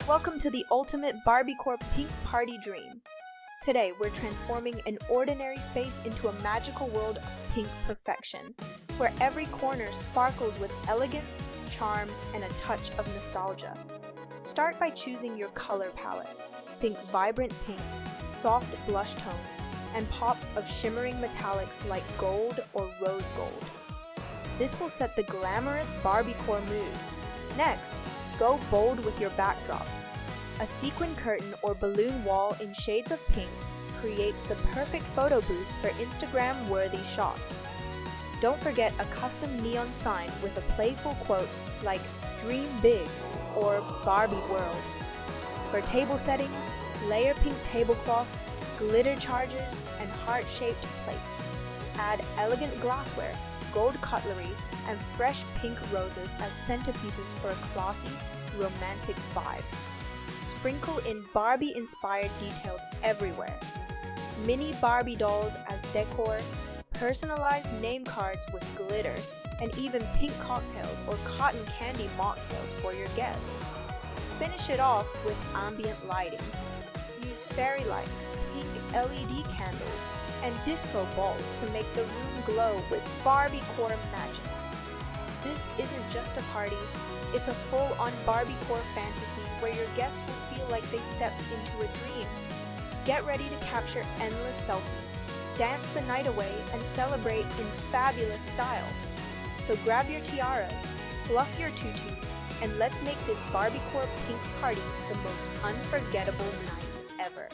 Welcome to the ultimate Barbiecore Pink Party dream. Today, we're transforming an ordinary space into a magical world of pink perfection, where every corner sparkles with elegance, charm, and a touch of nostalgia. Start by choosing your color palette. Think vibrant pinks, soft blush tones, and pops of shimmering metallics like gold or rose gold. This will set the glamorous Barbiecore mood. Next, go bold with your backdrop. A sequin curtain or balloon wall in shades of pink creates the perfect photo booth for Instagram-worthy shots. Don't forget a custom neon sign with a playful quote like "Dream Big" or "Barbie World." For table settings, layer pink tablecloths, glitter chargers, and heart-shaped plates. Add elegant glassware, gold cutlery, and fresh pink roses as centerpieces for a classy, romantic vibe. Sprinkle in Barbie-inspired details everywhere. Mini Barbie dolls as decor, personalized name cards with glitter, and even pink cocktails or cotton candy mocktails for your guests. Finish it off with ambient lighting. Use fairy lights, pink LED candles, and disco balls to make the room glow with Barbiecore magic. This isn't just a party, it's a full-on Barbiecore fantasy where your guests will feel like they stepped into a dream. Get ready to capture endless selfies, dance the night away, and celebrate in fabulous style. So grab your tiaras, fluff your tutus, and let's make this Barbiecore Pink Party the most unforgettable night ever.